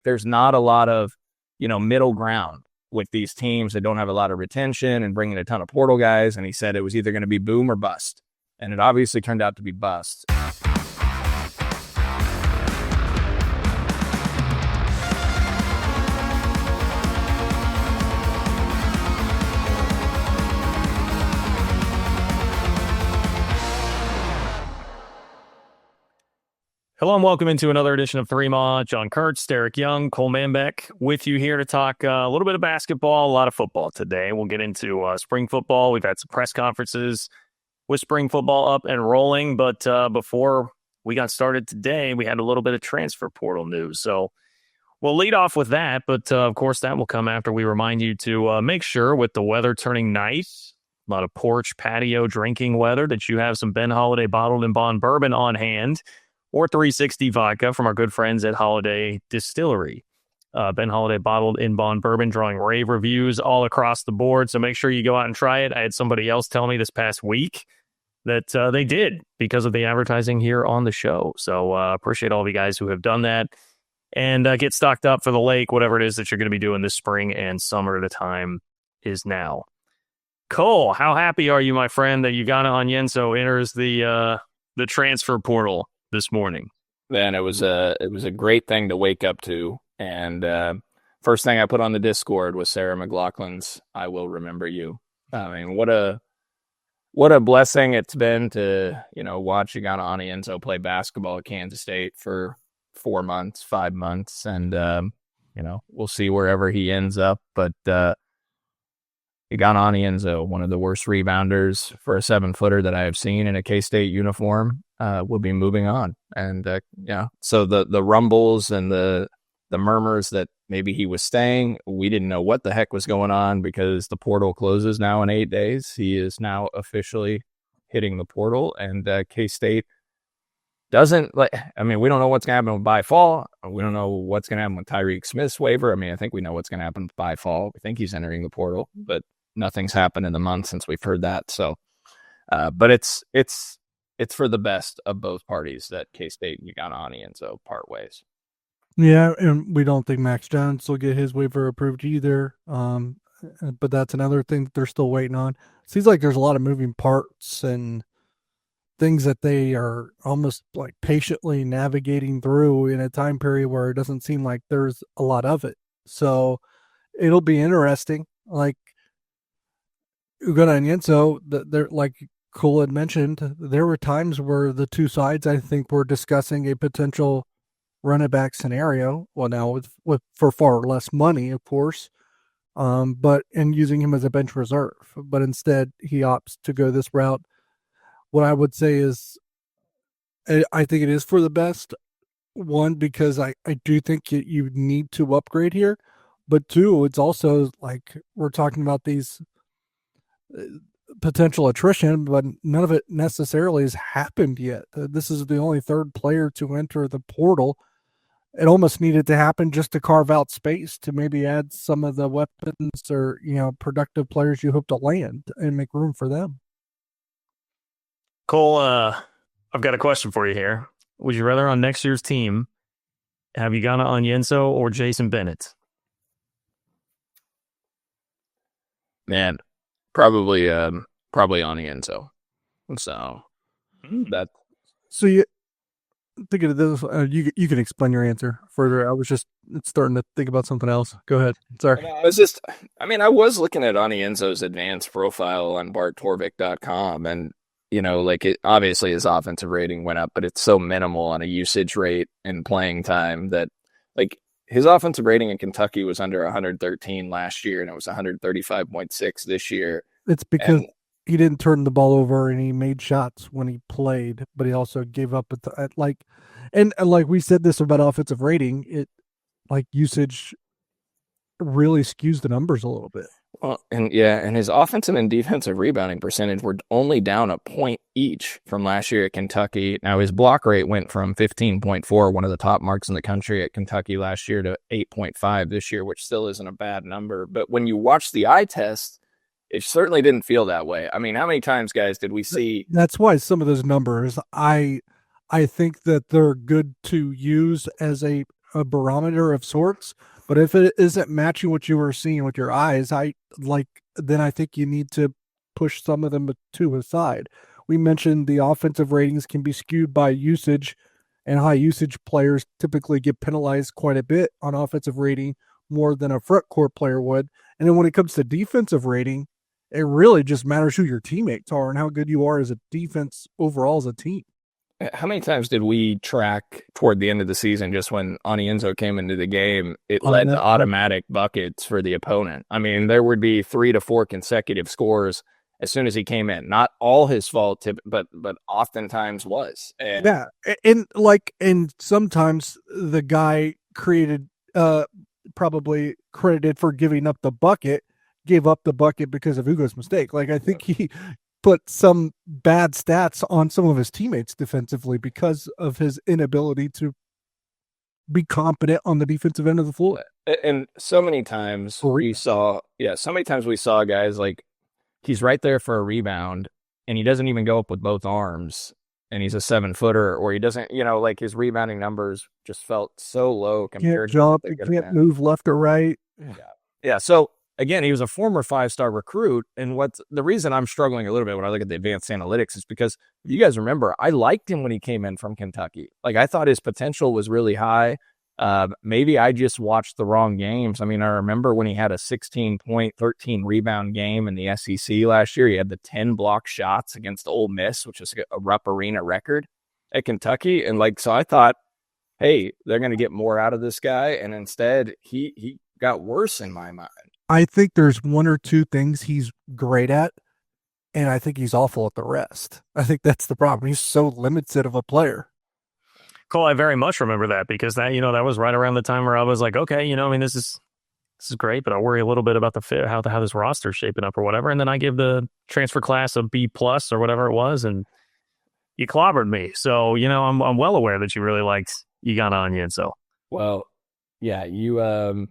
there's not a lot of, middle ground with these teams that don't have a lot of retention and bringing a ton of portal guys. And he said it was either going to be boom or bust. And it obviously turned out to be bust. Hello and welcome into another edition of Three Ma. John Kurtz, Derek Young, Cole Manbeck with you here to talk a little bit of basketball, a lot of football today. We'll get into spring football. We've had some press conferences with spring football up and rolling, but before we got started today, we had a little bit of transfer portal news. So we'll lead off with that, but of course that will come after we remind you to make sure with the weather turning nice, a lot of porch, patio, drinking weather, that you have some Ben Holiday bottled in bond bourbon on hand, or 360 vodka from our good friends at Holiday Distillery. Ben Holiday bottled in bond bourbon, drawing rave reviews all across the board. So make sure you go out and try it. I had somebody else tell me this past week that they did because of the advertising here on the show. So appreciate all of you guys who have done that. And get stocked up for the lake, whatever it is that you're going to be doing this spring and summer. The time is now. Cole, how happy are you, my friend, that Ugonna Onyenso enters the transfer portal this morning? Man, it was a great thing to wake up to. And first thing I put on the Discord was Sarah McLaughlin's "I Will Remember You." I mean, what a blessing it's been to, watch Ugonna Onyenso play basketball at Kansas State for 4 months, 5 months. And, we'll see wherever he ends up. But Ugonna Onyenso, one of the worst rebounders for a 7-footer that I have seen in a K-State uniform, will be moving on. And, so the rumbles and the murmurs that maybe he was staying, we didn't know what the heck was going on because the portal closes now in 8 days. He is now officially hitting the portal, and K-State doesn't we don't know what's going to happen by fall. We don't know what's going to happen with Tyreek Smith's waiver. I mean, I think we know what's going to happen by fall. We think he's entering the portal, but nothing's happened in the month since we've heard that. So, but it's for the best of both parties that K-State and Ugonna Onyenso part ways. Yeah, and we don't think Max Jones will get his waiver approved either. But that's another thing that they're still waiting on. Seems like there's a lot of moving parts and things that they are almost like patiently navigating through in a time period where it doesn't seem like there's a lot of it. So it'll be interesting. Like Ugonna Onyenso, they're like Cole had mentioned, there were times where the two sides, I think, were discussing a potential running back scenario. Well, now with for far less money, of course, but using him as a bench reserve. But instead, he opts to go this route. What I would say is, I think it is for the best. One, because I do think you need to upgrade here, but two, it's also like we're talking about these potential attrition, but none of it necessarily has happened yet. This is the only third player to enter the portal. It almost needed to happen just to carve out space to maybe add some of the weapons or, productive players you hope to land and make room for them. Cole, I've got a question for you here. Would you rather on next year's team have Ugonna Onyenso or Jason Bennett? Man, probably Onyenso. So that. So you thinking of this? You can explain your answer further. I was just starting to think about something else. Go ahead. Sorry. I was looking at Onyenso's advanced profile on BartTorvik.com, and obviously his offensive rating went up, but it's so minimal on a usage rate and playing time that his offensive rating in Kentucky was under 113 last year, and it was 135.6 this year. It's because he didn't turn the ball over and he made shots when he played, but he also gave up and like we said this about offensive rating, usage really skews the numbers a little bit. Well, and his offensive and defensive rebounding percentage were only down a point each from last year at Kentucky. Now his block rate went from 15.4, one of the top marks in the country at Kentucky last year, to 8.5 this year, which still isn't a bad number. But when you watch the eye test, it certainly didn't feel that way. I mean, how many times, guys, did we see? That's why some of those numbers, I think that they're good to use as a a barometer of sorts. But if it isn't matching what you were seeing with your eyes, then I think you need to push some of them to a side. We mentioned the offensive ratings can be skewed by usage, and high usage players typically get penalized quite a bit on offensive rating, more than a front court player would. And then when it comes to defensive rating, it really just matters who your teammates are and how good you are as a defense overall as a team. How many times did we track toward the end of the season, just when Onyenso came into the game, it led to automatic buckets for the opponent? I mean, there would be 3 to 4 consecutive scores as soon as he came in. Not all his fault, but oftentimes was. And and sometimes the guy probably credited for giving up the bucket, gave up the bucket because of Ugo's mistake. Like, I think he put some bad stats on some of his teammates defensively because of his inability to be competent on the defensive end of the floor. And so many times we saw guys like, he's right there for a rebound and he doesn't even go up with both arms, and he's a 7-footer, or he doesn't, like his rebounding numbers just felt so low compared to jump, he can't move left or right. Yeah. So again, he was a former 5-star recruit, and the reason I'm struggling a little bit when I look at the advanced analytics is because, if you guys remember, I liked him when he came in from Kentucky. Like, I thought his potential was really high. Maybe I just watched the wrong games. I mean, I remember when he had a 16-point, 13-rebound game in the SEC last year. He had the 10 block shots against Ole Miss, which is a Rupp Arena record at Kentucky. And so I thought, hey, they're going to get more out of this guy. And instead, he got worse in my mind. I think there's 1 or 2 things he's great at, and I think he's awful at the rest. I think that's the problem. He's so limited of a player. Cole, I very much remember that, because that was right around the time where I was like, okay, this is great, but I worry a little bit about the fit, how this roster's shaping up or whatever. And then I give the transfer class a B+ or whatever it was, and you clobbered me. So, I'm well aware that you really liked Ugonna Onyenso. Well, yeah, you were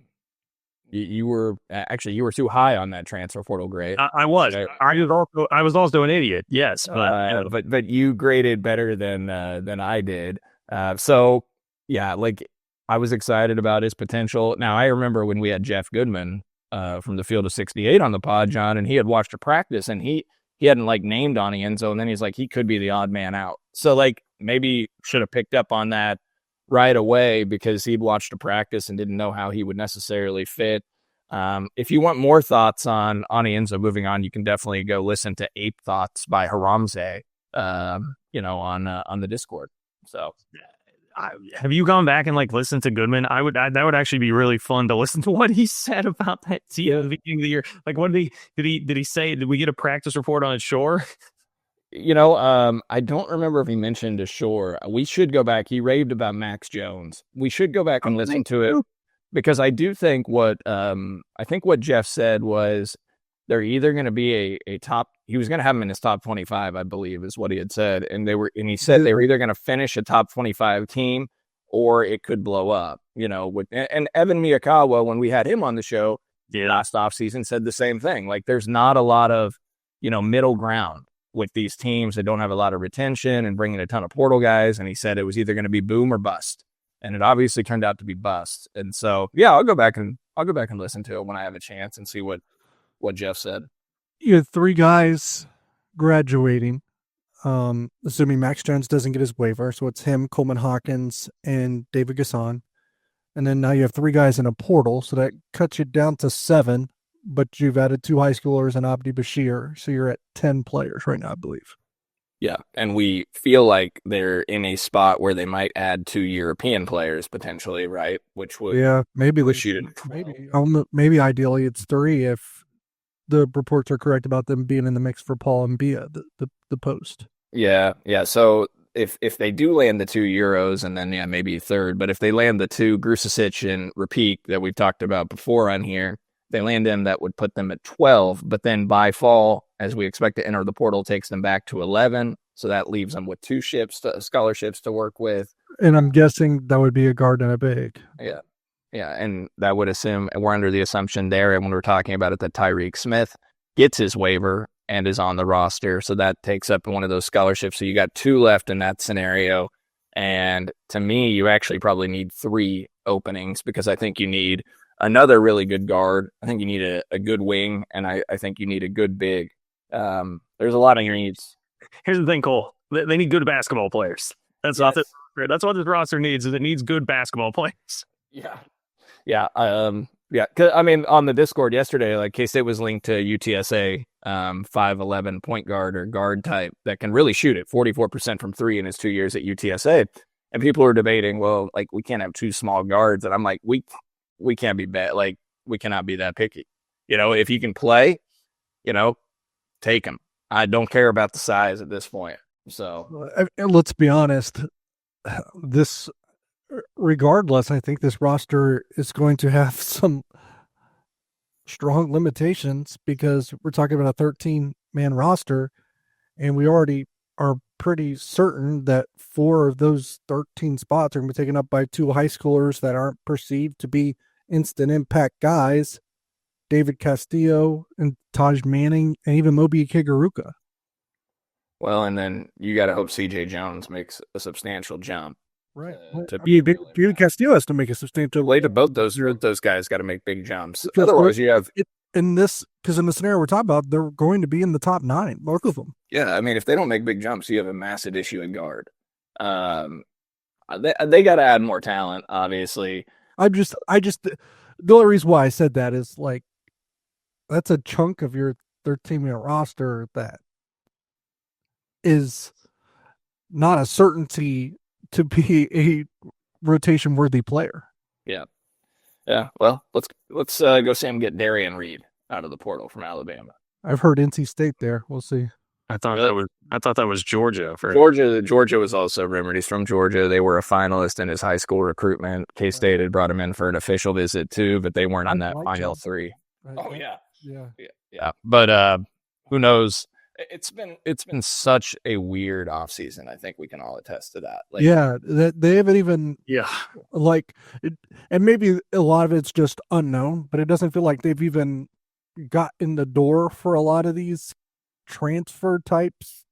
too high on that transfer portal grade. I was. I was also an idiot. Yes, but you graded better than I did. So yeah, I was excited about his potential. Now, I remember when we had Jeff Goodman from the Field of 68 on the pod, John, and he had watched a practice, and he hadn't named Onyenso, and then he's like, he could be the odd man out. So maybe should have picked up on that right away, because he'd watched a practice and didn't know how he would necessarily fit. If you want more thoughts on Onyenso moving on, you can definitely go listen to Ape Thoughts by Haramze, on the Discord. So, have you gone back and listened to Goodman? That would actually be really fun to listen to what he said about that team at the beginning of the year. What did he say? Did we get a practice report on Shore? I don't remember if he mentioned Shore. We should go back. He raved about Max Jones. We should go back and listen to it, because I do think what Jeff said was they're either going to be a top. He was going to have him in his top 25, I believe, is what he had said, and he said they were either going to finish a top 25 team, or it could blow up. And Evan Miyakawa, when we had him on the show last offseason, said the same thing. There's not a lot of middle ground with these teams that don't have a lot of retention and bringing a ton of portal guys. And he said it was either going to be boom or bust. And it obviously turned out to be bust. And so, yeah, I'll go back and listen to it when I have a chance and see what Jeff said. You had 3 guys graduating, assuming Max Jones doesn't get his waiver. So it's him, Coleman Hawkins, and David Gasson. And then now you have 3 guys in a portal. So that cuts you down to 7. But you've added 2 high schoolers and Abdi Bashir, so you're at 10 players right now, I believe. Yeah, and we feel like they're in a spot where they might add 2 European players potentially, right? Which would maybe maybe ideally it's 3 if the reports are correct about them being in the mix for Paul and Bia, the post. Yeah. So if they do land the 2 Euros, and then maybe third, but if they land the 2 Grusicic and Rapik that we've talked about before on here, they land them, that would put them at 12, but then by fall, as we expect to enter the portal, takes them back to 11. So that leaves them with 2 scholarships to work with. And I'm guessing that would be a guard and a big. Yeah. And that would assume, and we're under the assumption there, and when we're talking about it, that Tyreek Smith gets his waiver and is on the roster. So that takes up one of those scholarships. So you got 2 left in that scenario. And to me, you actually probably need 3 openings because I think you need another really good guard. I think you need a good wing, and I think you need a good big. There's a lot of needs. Here's the thing, Cole. They need good basketball players. That's what this roster needs. Is it needs good basketball players. Yeah. Yeah. Yeah. 'Cause, I mean, on the Discord yesterday, like K-State was linked to UTSA, 5'11" point guard or guard type that can really shoot it 44% from three in his 2 years at UTSA. And people are debating, well, like we can't have two small guards. And I'm like, we can't be bad. Like we cannot be that picky. If he can play, take him. I don't care about the size at this point. So let's be honest. This, regardless, I think this roster is going to have some strong limitations because we're talking about a 13-man roster, and we already are pretty certain that 4 of those 13 spots are going to be taken up by 2 high schoolers that aren't perceived to be instant impact guys, David Castillo and Taj Manning, and even Moby Kigaruka. Well, and then you got to hope C.J. Jones makes a substantial jump. Right. David Castillo has to make a substantial way to both those guys got to make big jumps. Otherwise, you have in the scenario we're talking about, they're going to be in the top 9, both of them. Yeah, I mean, if they don't make big jumps, you have a massive issue at guard. They got to add more talent, obviously. The only reason why I said that is like that's a chunk of your 13-man roster that is not a certainty to be a rotation-worthy player. Yeah. Yeah. Well, let's go see him get Darian Reed out of the portal from Alabama. I've heard NC State there. We'll see. I thought that was Georgia. Georgia was also rumored. He's from Georgia. They were a finalist in his high school recruitment. K-State had brought him in for an official visit too, but they weren't on that final 3. Oh yeah. Yeah. But who knows? It's been such a weird offseason. I think we can all attest to that. They haven't even and maybe a lot of it's just unknown, but it doesn't feel like they've even got in the door for a lot of these transfer types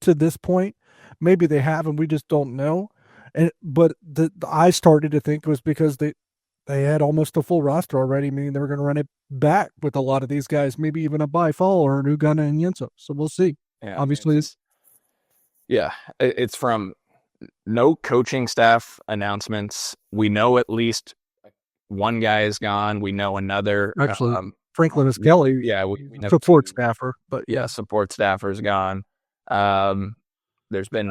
to this point. Maybe they have, and we just don't know. But I started to think it was because they had almost a full roster already, meaning they were going to run it back with a lot of these guys, maybe even a by fall or an Ugonna Onyenso. So we'll see. Yeah, obviously, it's from no coaching staff announcements. We know at least one guy is gone. We know another. Actually, Franklin is Kelly. Yeah, we know support staffer, but support staffer's gone. There's been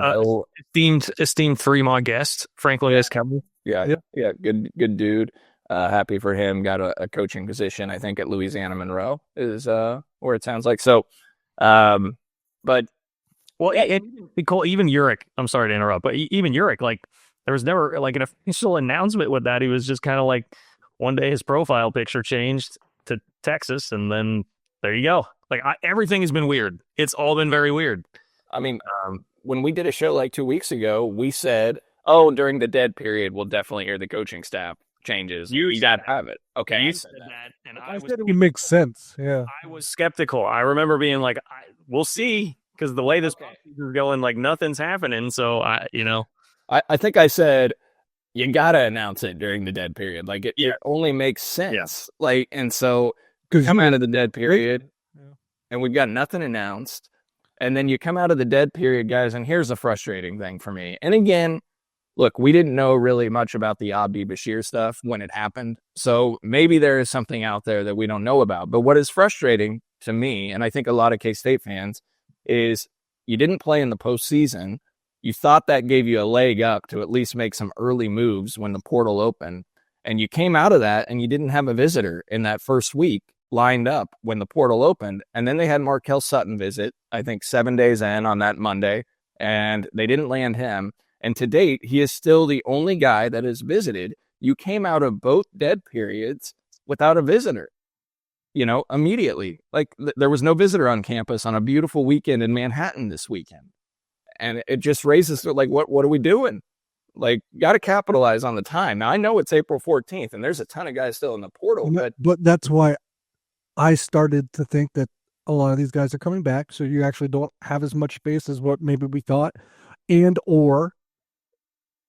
esteemed Fremont guest, Franklin S. Kelly. Yeah, good dude. Happy for him. Got a coaching position, I think, at Louisiana Monroe is where it sounds like. So, but Nicole, even Urick. I'm sorry to interrupt, but even Urick, like there was never like an official announcement with that. He was just kind of like one day his profile picture changed to Texas, and then there you go. Like everything has been weird. It's all been very weird. I mean, when we did a show like 2 weeks ago, we said, "Oh, during the dead period, we'll definitely hear the coaching staff changes." You got to have it. Okay, you said that, and I said it would make sense. Yeah, I was skeptical. I remember being like, "We'll see," because the way this is going, like nothing's happening. So I think I said you got to announce it during the dead period. Like it only makes sense. Yeah. Like, and so come out of the dead period, and we've got nothing announced. And then you come out of the dead period, guys, and here's the frustrating thing for me. And again, look, we didn't know really much about the Abdi Bashir stuff when it happened. So maybe there is something out there that we don't know about. But what is frustrating to me, and I think a lot of K-State fans, is you didn't play in the postseason. You thought that gave you a leg up to at least make some early moves when the portal opened. And you came out of that and you didn't have a visitor in that first week lined up when the portal opened. And then they had Markel Sutton visit, I think 7 days in on that Monday, and they didn't land him. And to date, he is still the only guy that has visited. You came out of both dead periods without a visitor, immediately. Like there was no visitor on campus on a beautiful weekend in Manhattan this weekend. And it just raises, like, what are we doing? Like, got to capitalize on the time. Now, I know it's April 14th, and there's a ton of guys still in the portal. But that's why I started to think that a lot of these guys are coming back, so you actually don't have as much space as what maybe we thought. And or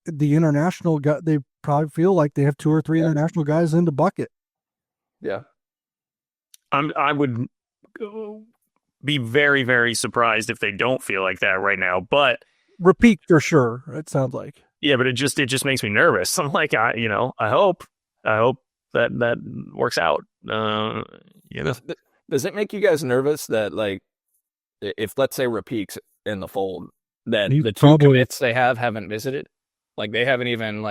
the international guy, they probably feel like they have 2 or 3 international guys in the bucket. Yeah. I would be very, very surprised if they don't feel like that right now. But repeat for sure. It sounds like. Yeah, but it just makes me nervous. I'm like, I hope that works out. Does it make you guys nervous that, like, if let's say Rapique's in the fold, that the 2 commits they haven't visited? Like, they haven't even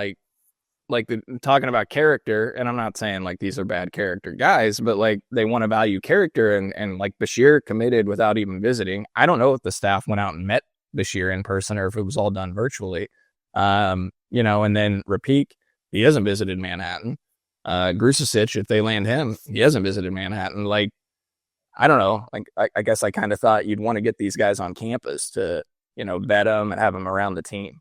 talking about character, and I'm not saying like these are bad character guys, but like they want to value character, and like Bashir committed without even visiting. I don't know if the staff went out and met Bashir in person or if it was all done virtually. And then Rapique, he hasn't visited Manhattan. Grusicic, if they land him, he hasn't visited Manhattan. Like, I don't know. Like, I guess I kind of thought you'd want to get these guys on campus to, vet them and have them around the team.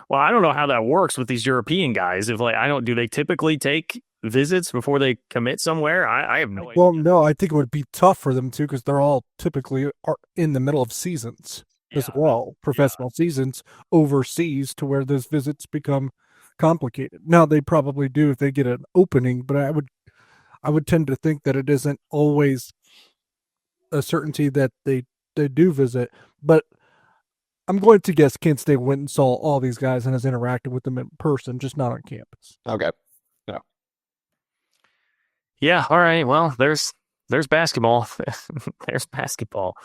Well, I don't know how that works with these European guys. If do they typically take visits before they commit somewhere? I have no idea. Well, no, I think it would be tough for them too, because they're all typically are in the middle of seasons as well, professional seasons overseas, to where those visits become complicated. Now they probably do if they get an opening, but I would tend to think that it isn't always a certainty that they do visit. But I'm going to guess Kent State went and saw all these guys and has interacted with them in person, just not on campus. Okay. Yeah. Yeah. All right. Well, there's basketball. There's basketball.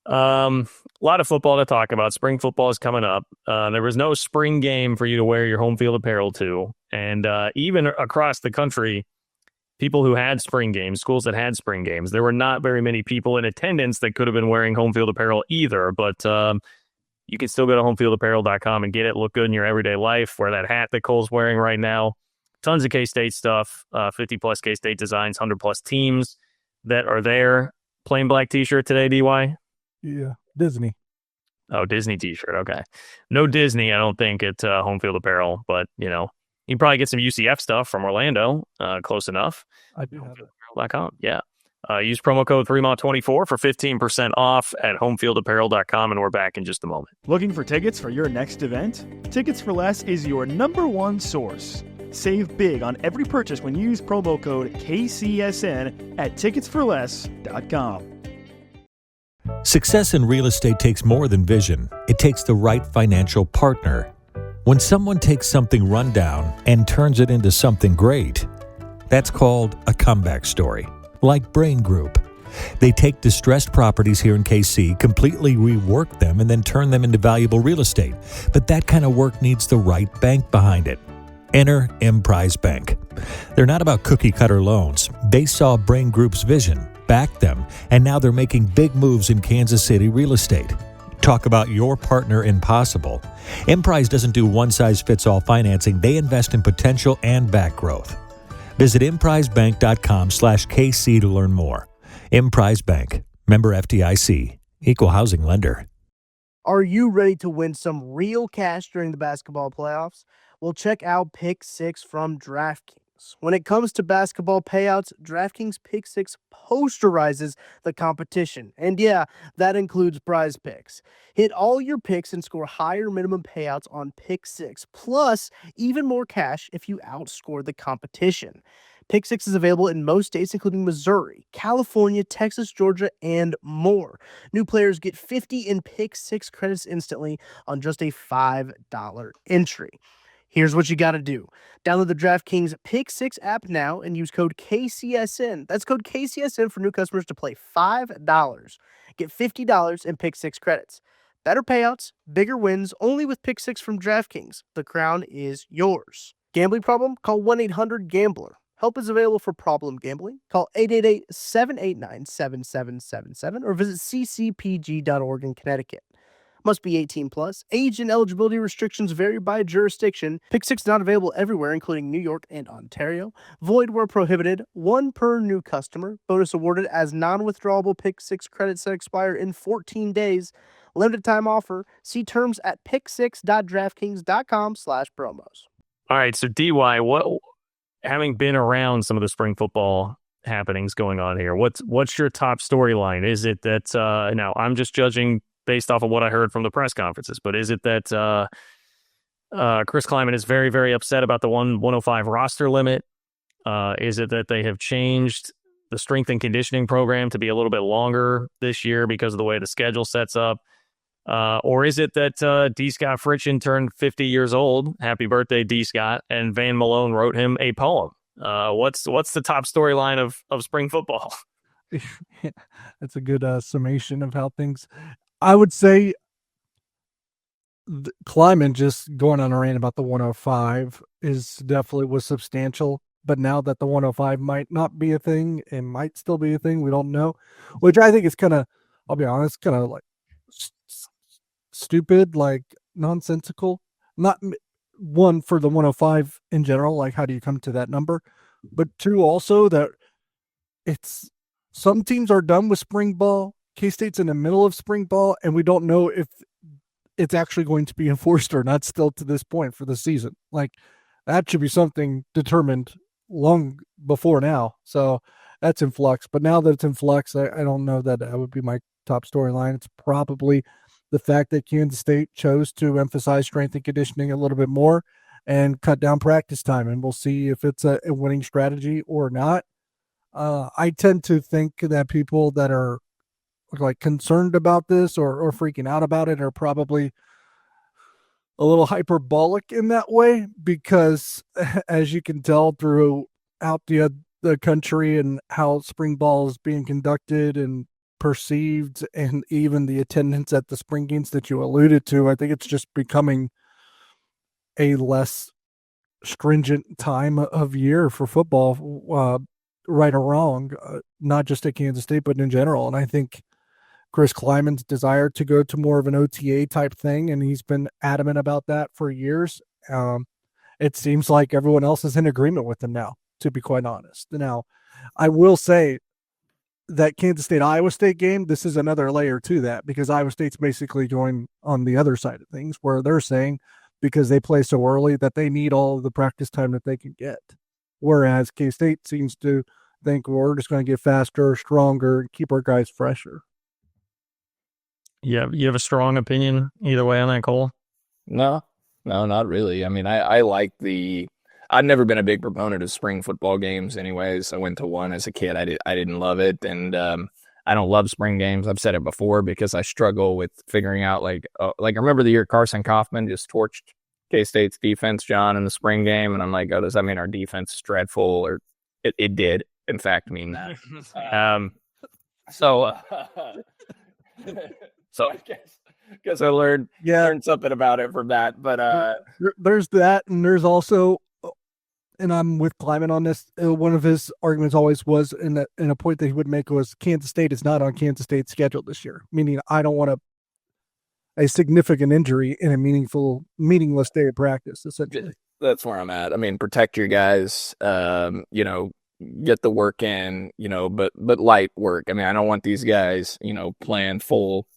A lot of football to talk about. Spring football is coming up. There was no spring game for you to wear your home field apparel to. And even across the country, people who had spring games, schools that had spring games, there were not very many people in attendance that could have been wearing home field apparel either. But you can still go to homefieldapparel.com and get it. Look good in your everyday life. Wear that hat that Cole's wearing right now. Tons of K-State stuff, 50-plus K-State designs, 100-plus teams that are there. Plain black T-shirt today, DY? Yeah, Disney. Oh, Disney T-shirt. Okay. No Disney, I don't think, at Home Field Apparel, but, you can probably get some UCF stuff from Orlando, close enough. I do have it. HomeFieldApparel.com, yeah. Use promo code 3MAW24 for 15% off at homefieldapparel.com, and we're back in just a moment. Looking for tickets for your next event? Tickets for Less is your #1 source. Save big on every purchase when you use promo code KCSN at ticketsforless.com. Success in real estate takes more than vision. It takes the right financial partner. When someone takes something rundown and turns it into something great, that's called a comeback story. Like Brain Group. They take distressed properties here in KC, completely rework them, and then turn them into valuable real estate. But that kind of work needs the right bank behind it. Enter Emprise Bank. They're not about cookie-cutter loans. They saw Brain Group's vision, backed them, and now they're making big moves in Kansas City real estate. Talk about your partner in possible. Emprise doesn't do one-size-fits-all financing. They invest in potential and back growth. Visit emprisebank.com/KC to learn more. Emprise Bank, member FDIC, equal housing lender. Are you ready to win some real cash during the basketball playoffs? Well, check out Pick 6 from DraftKings. When it comes to basketball payouts, DraftKings Pick 6 posterizes the competition. And yeah, that includes prize picks. Hit all your picks and score higher minimum payouts on Pick 6, plus even more cash if you outscore the competition. Pick 6 is available in most states, including Missouri, California, Texas, Georgia, and more. New players get 50 in Pick 6 credits instantly on just a $5 entry. Here's what you got to do. Download the DraftKings Pick 6 app now and use code KCSN. That's code KCSN for new customers to play $5. Get $50 in Pick 6 credits. Better payouts, bigger wins, only with Pick 6 from DraftKings. The crown is yours. Gambling problem? Call 1-800-GAMBLER. Help is available for problem gambling. Call 888-789-7777 or visit ccpg.org in Connecticut. Must be 18 plus. Age and eligibility restrictions vary by jurisdiction. Pick 6 not available everywhere, including New York and Ontario. Void where prohibited. 1 per new customer. Bonus awarded as non-withdrawable Pick 6 credits that expire in 14 days. Limited time offer. See terms at pick6.draftkings.com/promos. All right, so DY, having been around some of the spring football happenings going on here, what's your top storyline? Is it that now I'm just judging based off of what I heard from the press conferences, but is it that Chris Kleiman is very, very upset about the 105 roster limit. Is it that they have changed the strength and conditioning program to be a little bit longer this year because of the way the schedule sets up? Or is it that D. Scott Fritchen turned 50 years old? Happy birthday, D. Scott. And Van Malone wrote him a poem. What's the top storyline of spring football? That's a good summation of how things. I would say Kleiman just going on a rant about the 105 was substantial. But now that the 105 might not be a thing, it might still be a thing. We don't know, which I think is kind of, I'll be honest, kind of like stupid, like nonsensical. Not one for the 105 in general, like how do you come to that number? But two, also that it's some teams are done with spring ball. K-State's in the middle of spring ball, and we don't know if it's actually going to be enforced or not still to this point for the season. Like that should be something determined long before now. So that's in flux. But now that it's in flux, I don't know that would be my top storyline. It's probably the fact that Kansas State chose to emphasize strength and conditioning a little bit more and cut down practice time. And we'll see if it's a winning strategy or not. I tend to think that people that are like concerned about this or freaking out about it are probably a little hyperbolic in that way, because as you can tell throughout the country and how spring ball is being conducted and perceived, and even the attendance at the spring games that you alluded to, I think it's just becoming a less stringent time of year for football, right or wrong, not just at Kansas State, but in general. And I think Chris Kleiman's desire to go to more of an OTA type thing, and he's been adamant about that for years. It seems like everyone else is in agreement with him now, to be quite honest. Now, I will say that Kansas State-Iowa State game, this is another layer to that, because Iowa State's basically going on the other side of things, where they're saying because they play so early that they need all of the practice time that they can get. Whereas K-State seems to think, well, we're just going to get faster, stronger, and keep our guys fresher. Yeah, you have a strong opinion either way on that, Cole? No, not really. I mean, I like I've never been a big proponent of spring football games anyways. I went to one as a kid. I didn't love it. And I don't love spring games. I've said it before because I struggle with figuring out like I remember the year Carson Kaufman just torched K-State's defense, John, in the spring game. And I'm like, oh, does that mean our defense is dreadful? Or it did, in fact, mean that. So I guess I learned something about it from that. But there's that, and there's also, and I'm with Kleiman on this, one of his arguments always was, in a point that he would make, was Kansas State is not on Kansas State's schedule this year, meaning I don't want a significant injury in a meaningless day of practice, essentially. That's where I'm at. I mean, protect your guys, get the work in, but light work. I mean, I don't want these guys, playing full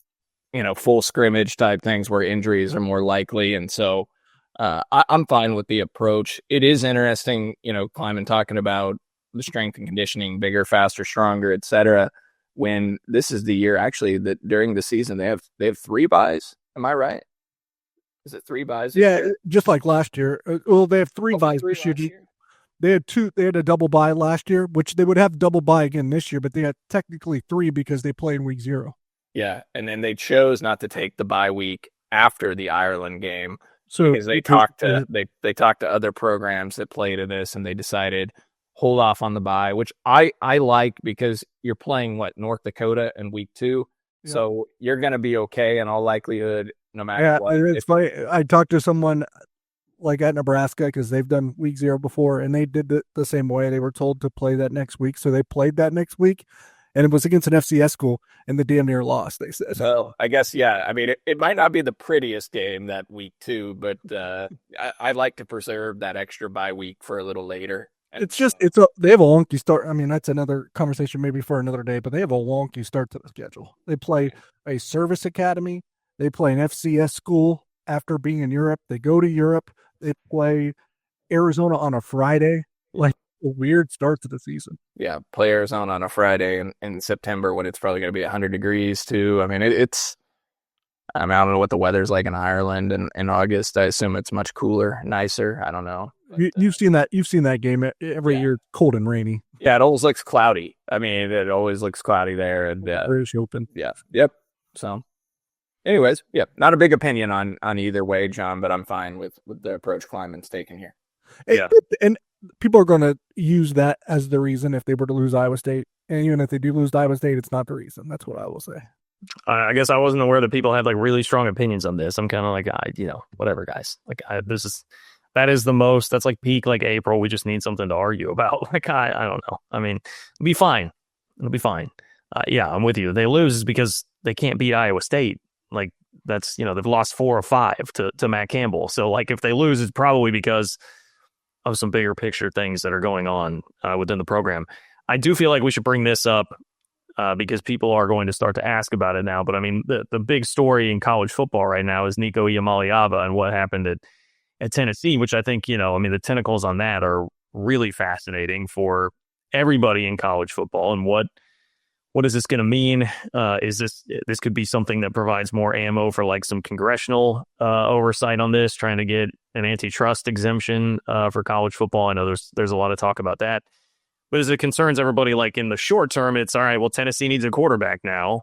scrimmage type things where injuries are more likely. And so I'm fine with the approach. It is interesting, Kleiman talking about the strength and conditioning, bigger, faster, stronger, etc. When this is the year actually that during the season they have 3 buys. Am I right? Is it 3 buys? Yeah, just like last year. Well, they have 3 buys this year. They had 2. They had a double bye last year, which they would have double bye again this year, but they had technically 3 because they play in week 0. Yeah, and then they chose not to take the bye week after the Ireland game, so because they talked to other programs that played in this, and they decided hold off on the bye, which I like, because you're playing North Dakota in week 2, so you're going to be okay in all likelihood, no matter what. It's funny. I talked to someone like at Nebraska, because they've done week 0 before, and they did the same way. They were told to play that next week, so they played that next week. And it was against an FCS school, and they damn near lost, they said. Well, I guess, yeah. I mean, it might not be the prettiest game that week 2, but I like to preserve that extra bye week for a little later. They have a wonky start. I mean, that's another conversation maybe for another day, but they have a wonky start to the schedule. They play a service academy. They play an FCS school after being in Europe. They go to Europe. They play Arizona on a Friday. Like, a weird start to the season. Yeah, play Arizona on a Friday in September when it's probably going to be 100 degrees too. I mean, it's I mean, I don't know what the weather's like in Ireland in August. I assume it's much cooler, nicer. I don't know. But, You've seen that game every year, cold and rainy. yeah, it always looks cloudy. I mean, it always looks cloudy there. And British Open. yeah, yep. So, anyways, yeah, not a big opinion on either way, John, but I'm fine with the approach Kleiman's taking here. Yeah. And people are going to use that as the reason if they were to lose Iowa State. And even if they do lose Iowa State, it's not the reason. That's what I will say. I guess I wasn't aware that people had like really strong opinions on this. I'm kind of like, whatever, guys. Like, that's like peak like April. We just need something to argue about. Like, I don't know. I mean, it'll be fine. It'll be fine. Yeah, I'm with you. They lose is because they can't beat Iowa State. Like, that's, they've lost 4 or 5 to Matt Campbell. So, like, if they lose, it's probably because of some bigger picture things that are going on within the program. I do feel like we should bring this up because people are going to start to ask about it now. But I mean, the big story in college football right now is Nico Iamaleava and what happened at Tennessee, which I think, the tentacles on that are really fascinating for everybody in college football. And what is this going to mean? Is this could be something that provides more ammo for like some congressional oversight on this, trying to get an antitrust exemption for college football. I know there's a lot of talk about that. But as it concerns everybody, like in the short term, it's all right. Well, Tennessee needs a quarterback now.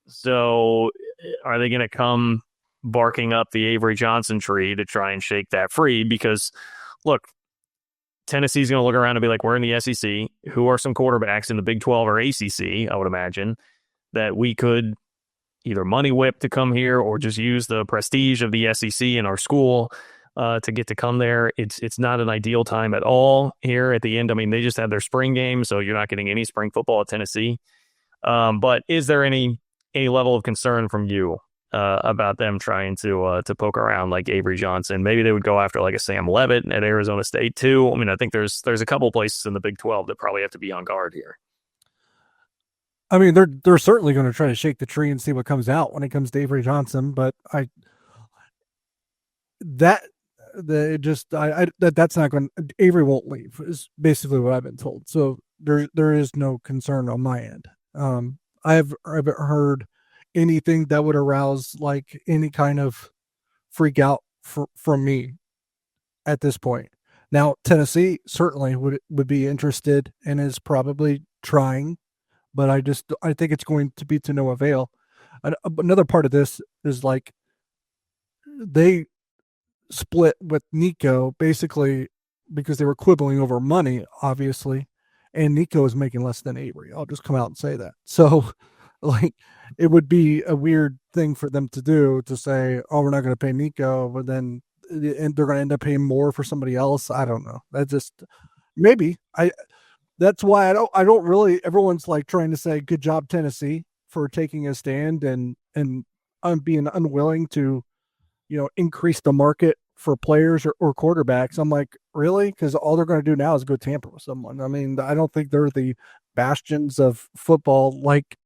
So are they going to come barking up the Avery Johnson tree to try and shake that free? Because, look, Tennessee's going to look around and be like, we're in the SEC. Who are some quarterbacks in the Big 12 or ACC, I would imagine, that we could either money whip to come here or just use the prestige of the SEC in our school to get to come there. It's not an ideal time at all here at the end. I mean, they just had their spring game, so you're not getting any spring football at Tennessee. But is there any level of concern from you about them trying to poke around like Avery Johnson? Maybe they would go after like a Sam Levitt at Arizona State too. I mean, I think there's a couple places in the Big 12 that probably have to be on guard here. I mean, they're certainly going to try to shake the tree and see what comes out when it comes to Avery Johnson, but that's not going. Avery won't leave is basically what I've been told. So there is no concern on my end. I haven't heard anything that would arouse like any kind of freak out from me at this point. Now Tennessee certainly would be interested and is probably trying, but I think it's going to be to no avail. Another part of this is like they split with Nico basically because they were quibbling over money, obviously, and Nico is making less than Avery. I'll just come out and say that. So like it would be a weird thing for them to do to say, oh, we're not going to pay Nico, but then they're going to end up paying more for somebody else. I don't know. That just that's why I don't really, everyone's like trying to say good job Tennessee for taking a stand and being unwilling to increase the market for players or quarterbacks. I'm like, really? Because all they're going to do now is go tamper with someone. I mean, I don't think they're the bastions of football like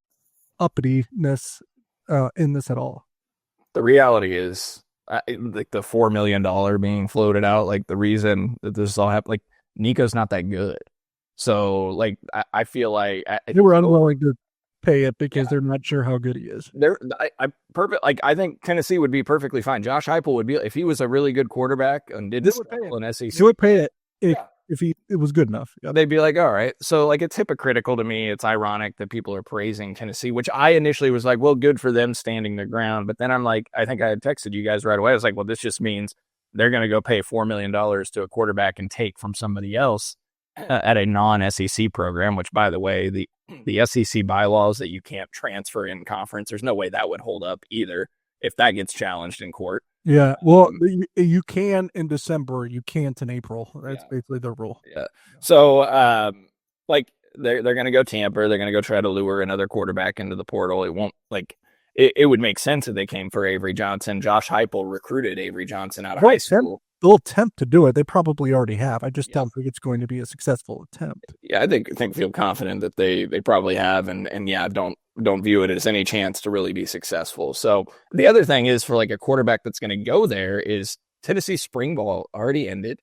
uppityness in this at all. The reality is, like the $4 million being floated out, like the reason that this all happened, like Nico's not that good. So, like, I feel like they were unwilling to pay it because they're not sure how good he is. I think Tennessee would be perfectly fine. Josh Heupel would be, if he was a really good quarterback and did an SEC. He would pay it if it was good enough. Yep. They'd be like, all right. So like it's hypocritical to me. It's ironic that people are praising Tennessee, which I initially was like, well, good for them standing their ground. But then I'm like, I think I had texted you guys right away. I was like, well, this just means they're going to go pay $4 million to a quarterback and take from somebody else at a non-SEC program, which, by the way, the SEC bylaws that you can't transfer in conference, there's no way that would hold up either if that gets challenged in court. Yeah, well, you can in December, you can't in April. That's basically the rule. Yeah. So, like, they're going to go tamper. They're going to go try to lure another quarterback into the portal. It won't, like, it would make sense if they came for Avery Johnson. Josh Heupel recruited Avery Johnson out of high school. They'll attempt to do it. They probably already have. I just don't think it's going to be a successful attempt. Yeah, I feel confident that they probably have, and don't view it as any chance to really be successful. So the other thing is for like a quarterback that's going to go there is Tennessee spring ball already ended.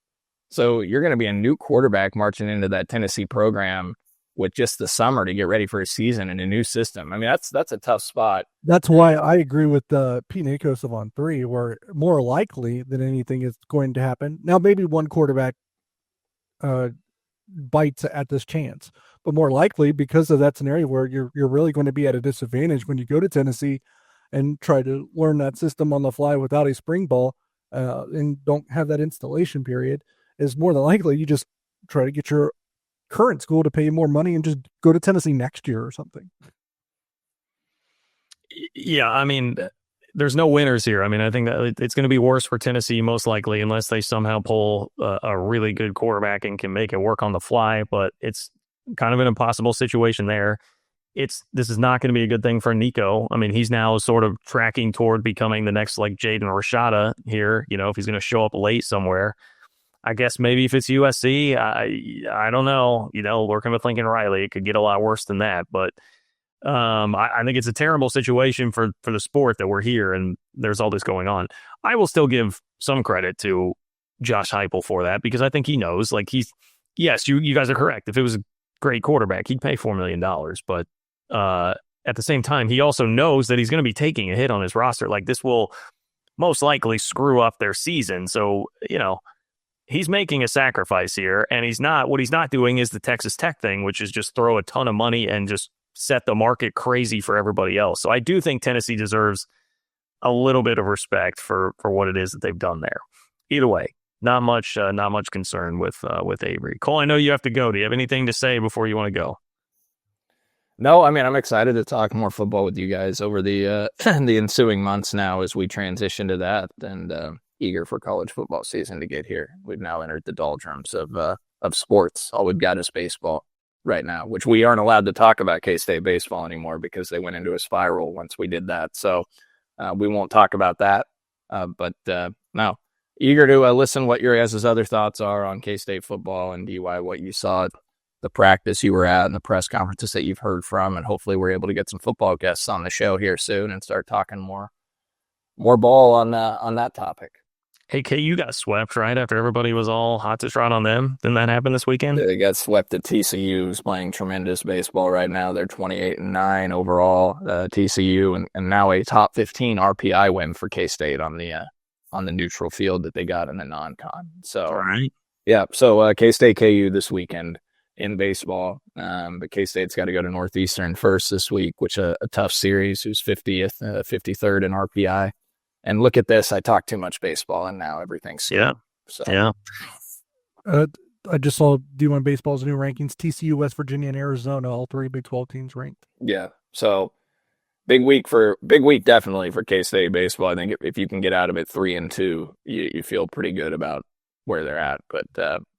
So you're going to be a new quarterback marching into that Tennessee program with just the summer to get ready for a season in a new system. I mean, that's a tough spot. That's why I agree with Pete Nikosov on 3, where more likely than anything is going to happen. Now, maybe one quarterback bites at this chance, but more likely because of that scenario where you're really going to be at a disadvantage when you go to Tennessee and try to learn that system on the fly without a spring ball and don't have that installation period, is more than likely you just try to get your current school to pay you more money and just go to Tennessee next year or something. Yeah, I mean, there's no winners here. I mean, I think that it's going to be worse for Tennessee most likely unless they somehow pull a really good quarterback and can make it work on the fly. But it's kind of an impossible situation there. This is not going to be a good thing for Nico. I mean, he's now sort of tracking toward becoming the next like Jaden Rashada here. You know, if he's going to show up late somewhere, I guess maybe if it's USC, I don't know. You know, working with Lincoln Riley, it could get a lot worse than that. But I think it's a terrible situation for the sport that we're here and there's all this going on. I will still give some credit to Josh Heupel for that because I think he knows, like yes, you guys are correct. If it was a great quarterback, he'd pay $4 million. But at the same time, he also knows that he's going to be taking a hit on his roster. Like this will most likely screw up their season. So, you know, he's making a sacrifice here and what he's not doing is the Texas Tech thing, which is just throw a ton of money and just set the market crazy for everybody else. So I do think Tennessee deserves a little bit of respect for what it is that they've done there. Either way, not much concern with Avery. Cole, I know you have to go. Do you have anything to say before you want to go? No, I mean, I'm excited to talk more football with you guys over the the ensuing months now as we transition to that, and eager for college football season to get here. We've now entered the doldrums of sports. All we've got is baseball right now, which we aren't allowed to talk about K-State baseball anymore because they went into a spiral once we did that. So we won't talk about that. But no, eager to listen what your guys' other thoughts are on K-State football and DY, what you saw at the practice you were at and the press conferences that you've heard from. And hopefully we're able to get some football guests on the show here soon and start talking more ball on that topic. Hey, KU got swept, right? After everybody was all hot to trot on them. Didn't that happen this weekend? They got swept at TCU, who's playing tremendous baseball right now. They're 28-9 overall, TCU, and now a top 15 RPI win for K-State on the neutral field that they got in the non-con. So, all right. Yeah, so K-State KU this weekend in baseball. But K-State's got to go to Northeastern first this week, which a tough series, who's 50th, 53rd in RPI. And look at this. I talk too much baseball, and now everything's skewed. Yeah. So. Yeah. I just saw D1 Baseball's new rankings. TCU, West Virginia, and Arizona, all 3 Big 12 teams ranked. Yeah. So big week definitely for K-State baseball. I think if you can get out of it 3-2, you feel pretty good about where they're at. But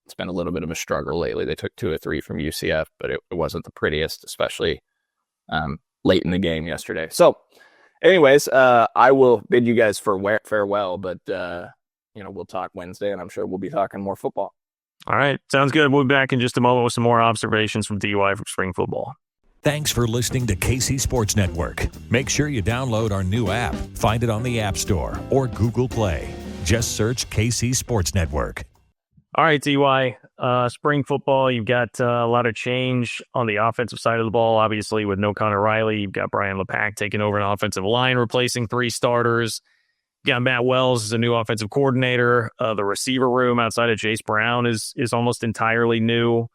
it's been a little bit of a struggle lately. They took 2 of 3 from UCF, but it wasn't the prettiest, especially late in the game yesterday. So anyways, I will bid you guys farewell, but we'll talk Wednesday, and I'm sure we'll be talking more football. All right, sounds good. We'll be back in just a moment with some more observations from DY from spring football. Thanks for listening to KC Sports Network. Make sure you download our new app. Find it on the App Store or Google Play. Just search KC Sports Network. All right, DY, spring football, you've got a lot of change on the offensive side of the ball. Obviously, with no Connor Riley, you've got Brian LePack taking over an offensive line, replacing 3 starters. You got Matt Wells as a new offensive coordinator. The receiver room outside of Jace Brown is almost entirely new.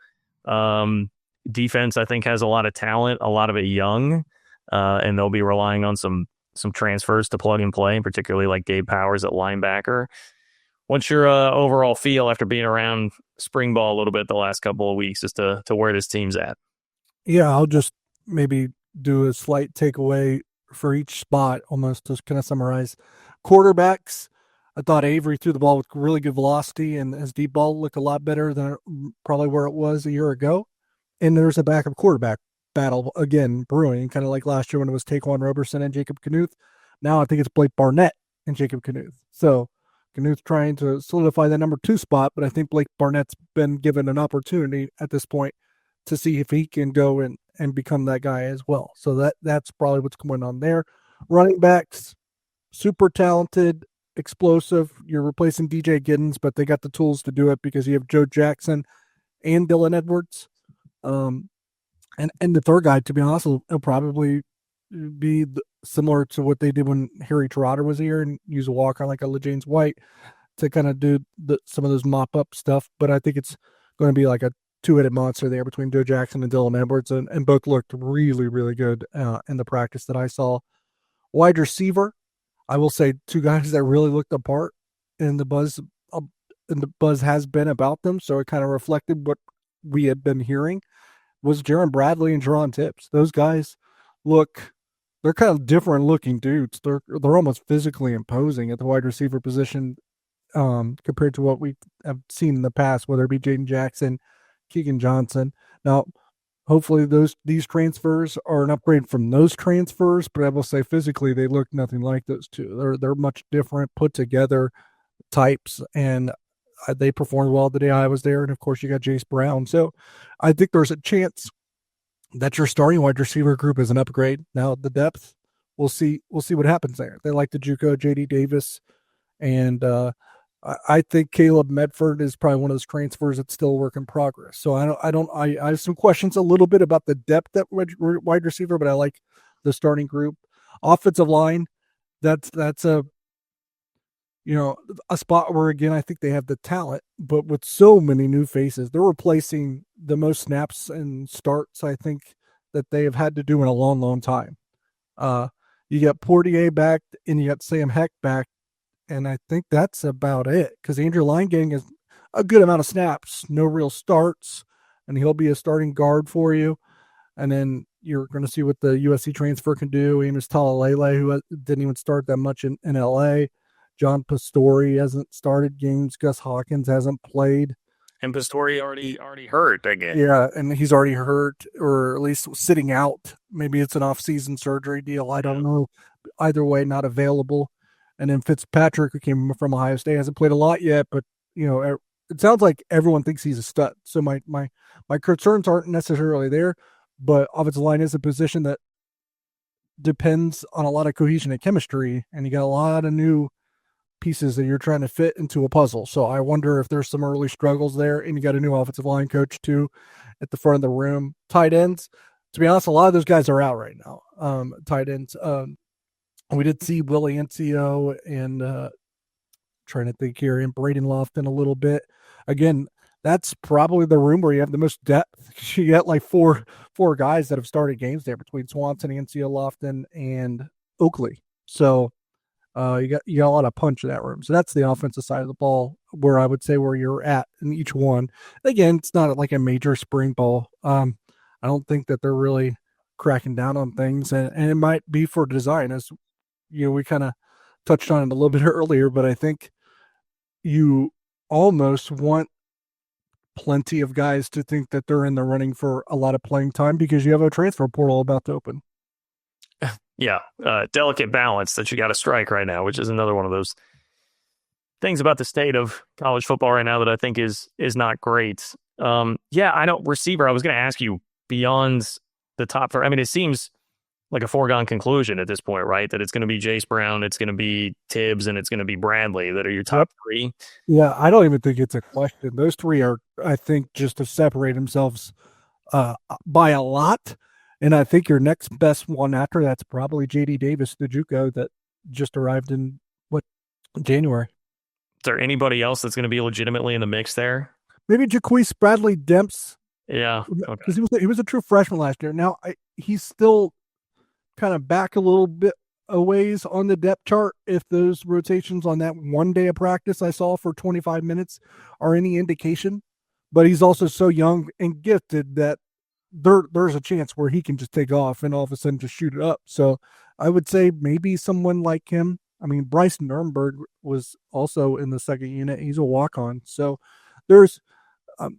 Defense, I think, has a lot of talent, a lot of it young, and they'll be relying on some transfers to plug and play, particularly like Gabe Powers at linebacker. What's your overall feel after being around spring ball a little bit the last couple of weeks as to where this team's at? Yeah, I'll just maybe do a slight takeaway for each spot, almost to kind of summarize. Quarterbacks, I thought Avery threw the ball with really good velocity, and his deep ball looked a lot better than probably where it was a year ago. And there's a backup quarterback battle, again, brewing, kind of like last year when it was Taquan Roberson and Jacob Knuth. Now I think it's Blake Barnett and Jacob Knuth. So Knuth trying to solidify that number 2 spot, but I think Blake Barnett's been given an opportunity at this point to see if he can go and become that guy as well. So that's probably what's going on there. Running backs, super talented, explosive. You're replacing DJ Giddens, but they got the tools to do it because you have Joe Jackson and Dylan Edwards. And the third guy, to be honest, will probably be similar to what they did when Harry Trotter was here and use a walk-on like a LeJames White to kind of do some of those mop-up stuff. But I think it's going to be like a two-headed monster there between Joe Jackson and Dylan Edwards, and both looked really, really good in the practice that I saw. Wide receiver, I will say two guys that really looked apart, and the buzz has been about them, so it kind of reflected what we had been hearing, was Jaron Bradley and Jerron Tips. Those guys they're kind of different looking dudes. They're almost physically imposing at the wide receiver position compared to what we have seen in the past, whether it be Jaden Jackson, Keegan Johnson. Now, hopefully these transfers are an upgrade from those transfers, but I will say physically they look nothing like those two. They're much different, put together types, and they performed well the day I was there. And of course, you got Jace Brown. So I think there's a chance that your starting wide receiver group is an upgrade. Now the depth, we'll see what happens there. They like the JUCO, JD Davis, and I think Caleb Medford is probably one of those transfers that's still a work in progress. So I have some questions a little bit about the depth at wide receiver, but I like the starting group. Offensive line, that's a spot where, again, I think they have the talent, but with so many new faces, they're replacing the most snaps and starts, I think, that they have had to do in a long, long time. You got Portier back, and you got Sam Heck back, and I think that's about it, because Andrew Linegang is a good amount of snaps, no real starts, and he'll be a starting guard for you. And then you're going to see what the USC transfer can do. Amos Talalele, who didn't even start that much in L.A., John Pastore hasn't started games. Gus Hawkins hasn't played. And Pastore already hurt again. Yeah, and he's already hurt, or at least sitting out. Maybe it's an off-season surgery deal. I don't know. Either way, not available. And then Fitzpatrick, who came from Ohio State, hasn't played a lot yet, but it sounds like everyone thinks he's a stud. So my concerns aren't necessarily there, but offensive line is a position that depends on a lot of cohesion and chemistry, and you got a lot of new pieces that you're trying to fit into a puzzle. So I wonder if there's some early struggles there, and you got a new offensive line coach too at the front of the room. Tight ends, to be honest, a lot of those guys are out right now. Tight ends. We did see Willie Ncio and trying to think here, and Braden Lofton a little bit. Again, that's probably the room where you have the most depth. You got like four guys that have started games there between Swanson, Ncio, Lofton, and Oakley. So you got a lot of punch in that room. So that's the offensive side of the ball, where I would say where you're at in each one. Again, it's not like a major spring ball. I don't think that they're really cracking down on things, and it might be for design, as we kind of touched on it a little bit earlier. But I think you almost want plenty of guys to think that they're in the running for a lot of playing time, because you have a transfer portal about to open. Yeah, delicate balance that you got to strike right now, which is another one of those things about the state of college football right now that I think is not great. I know receiver. I was going to ask you, beyond the top four. I mean, it seems like a foregone conclusion at this point, right? That it's going to be Jace Brown, it's going to be Tibbs, and it's going to be Bradley that are your top three. Yeah, I don't even think it's a question. Those three are, I think, just to separate themselves by a lot. And I think your next best one after that's probably JD Davis, the JUCO that just arrived in January. Is there anybody else that's going to be legitimately in the mix there? Maybe Jaquise Bradley Demps. Yeah, because he was a true freshman last year. Now he's still kind of back a little bit a ways on the depth chart. If those rotations on that one day of practice I saw for 25 minutes are any indication, but he's also so young and gifted that there's a chance where he can just take off and all of a sudden just shoot it up. So I would say maybe someone like him. I mean, Bryce Nurnberg was also in the second unit. He's a walk-on. So there's,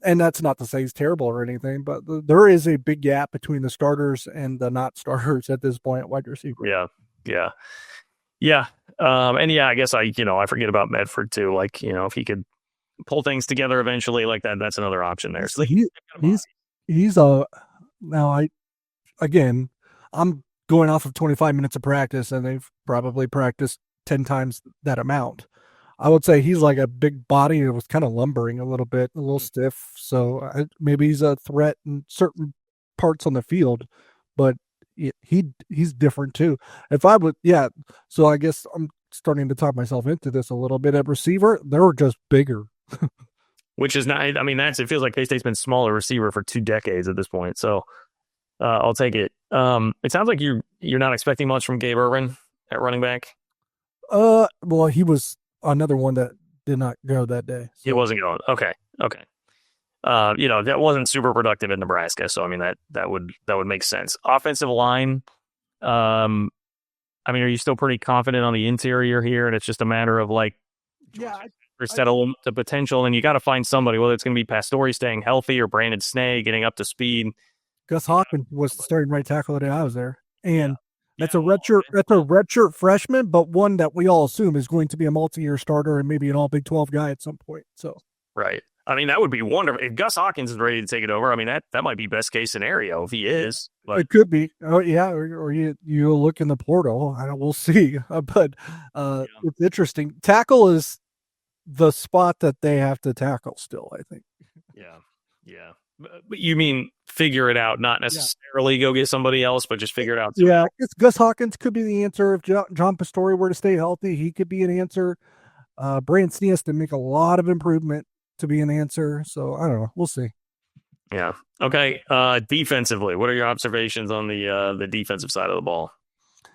and that's not to say he's terrible or anything, but there is a big gap between the starters and the not starters at this point at wide receiver. Yeah. I guess I forget about Medford too. Like, if he could pull things together eventually like that, that's another option there. So I'm going off of 25 minutes of practice, and they've probably practiced 10 times that amount. I would say he's like a big body that was kind of lumbering a little bit, a little stiff. So maybe he's a threat in certain parts on the field, but he's different too. So I guess I'm starting to talk myself into this a little bit. At receiver, they're just bigger. Which is not, I mean, it feels like K-State's been smaller receiver for 2 decades at this point. So I'll take it. It sounds like you're not expecting much from Gabe Ervin at running back. Well, he was another one that did not go that day. So. He wasn't going. Okay. That wasn't super productive in Nebraska. So, I mean, that would make sense. Offensive line. I mean, are you still pretty confident on the interior here? And it's just a matter of settle the potential, and you got to find somebody, whether it's going to be Pastore staying healthy or Brandon Snee getting up to speed. Gus Hawkins was the starting right tackle the day I was there, and that's a redshirt freshman, but one that we all assume is going to be a multi-year starter and maybe an all Big 12 guy at some point. So right, I mean that would be wonderful if Gus Hawkins is ready to take it over. I mean that might be best case scenario if he is. But. It could be, or you look in the portal. We'll see, but it's interesting. Tackle is the spot that they have to tackle still, I think. Yeah. But you mean figure it out, not necessarily go get somebody else, but just figure it out. Yeah, I guess Gus Hawkins could be the answer. If John Pastore were to stay healthy, he could be an answer. Brandon Snee has to make a lot of improvement to be an answer. So, I don't know. We'll see. Yeah. Okay. Defensively, what are your observations on the defensive side of the ball?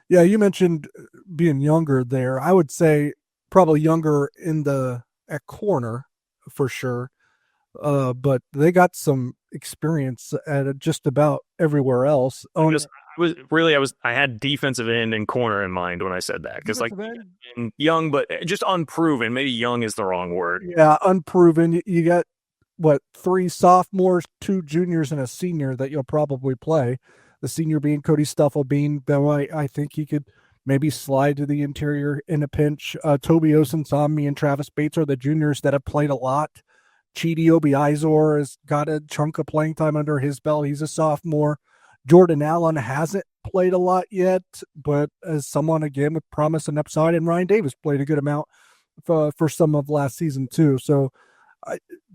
Yeah, you mentioned being younger there. I would say probably younger at corner for sure. But they got some experience at just about everywhere else. I had defensive end and corner in mind when I said that, because young, but just unproven. Maybe young is the wrong word. Yeah, unproven. You got 3 sophomores, 2 juniors, and a senior that you'll probably play. The senior being Cody Stufflebean, though I think he could maybe slide to the interior in a pinch. Toby Osunsami and Travis Bates are the juniors that have played a lot. Chidi Obiizor has got a chunk of playing time under his belt. He's a sophomore. Jordan Allen hasn't played a lot yet, but as someone, again, with promise and upside, and Ryan Davis played a good amount for some of last season too. So,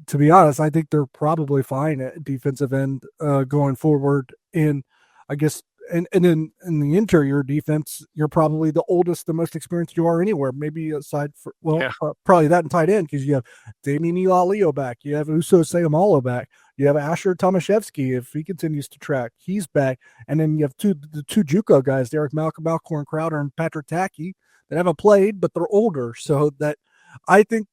to be honest, I think they're probably fine at defensive end going forward. And I guess and in the interior defense, you're probably the oldest, the most experienced you are anywhere. Maybe aside for probably that and tight end, because you have Damian Ilalio back, you have Uso Seumalo back, you have Asher Tomaszewski if he continues to track, he's back, and then you have the two JUCO guys, Derek Malcolm, Alcorn Crowder, and Patrick Tackey, that haven't played, but they're older. So that I think.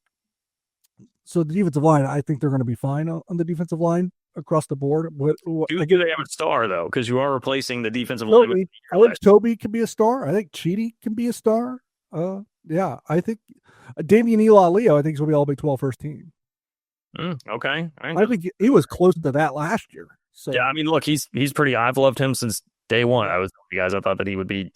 So the defensive line, I think they're going to be fine on the defensive line across the board. Do they have a star, though? Because you are replacing the defensive line. I think Toby can be a star. I think Chidi can be a star. Yeah, I think Damian Ilalio, I think, is going to be all Big 12 first team. Okay. I think he was close to that last year. So yeah, I mean, look, he's pretty. I've loved him since day one. I thought that he would be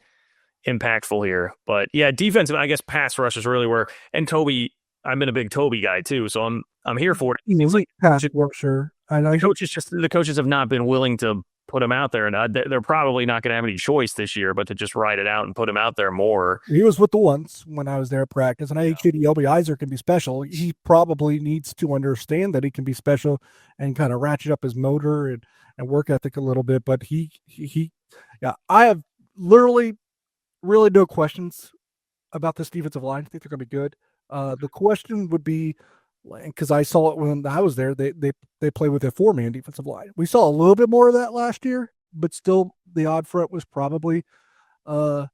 impactful here. But yeah, defensive, I guess pass rush is really where. And Toby, I've been a big Toby guy too, so I'm here for it. He's like pass work, sure. The coaches have not been willing to put him out there, and they're probably not going to have any choice this year, but to just ride it out and put him out there more. He was with the ones when I was there at practice, and I think Chidi Obiizor can be special. He probably needs to understand that he can be special and kind of ratchet up his motor and work ethic a little bit. But I have literally really no questions about this defensive line. I think they're going to be good. The question would be, because I saw it when I was there, they play with a 4-man defensive line. We saw a little bit more of that last year, but still the odd front was probably what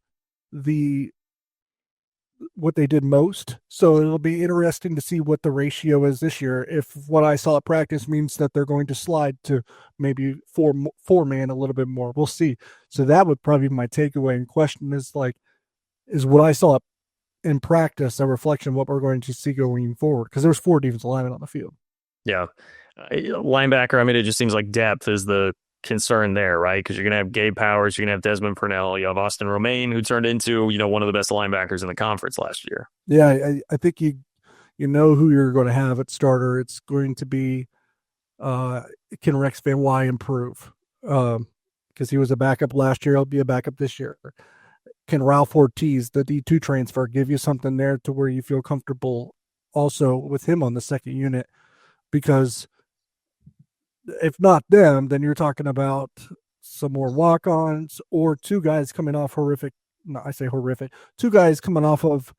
they did most. So it'll be interesting to see what the ratio is this year. If what I saw at practice means that they're going to slide to maybe 4-man a little bit more, we'll see. So that would probably be my takeaway. And question is what I saw in practice a reflection of what we're going to see going forward? Because there's 4 defensive linemen on the field. Yeah. Linebacker, I mean, it just seems like depth is the concern there, right? Because you're going to have Gabe Powers, you're going to have Desmond Purnell, you have Austin Romaine, who turned into, one of the best linebackers in the conference last year. Yeah, I think you know who you're going to have at starter. It's going to be can Rex Van Wy improve? Because he was a backup last year, he'll be a backup this year. Can Ralph Ortiz, the D2 transfer, give you something there to where you feel comfortable also with him on the second unit? Because if not them, then you're talking about some more walk-ons or two guys coming off horrific. No, I say horrific. Two guys coming off of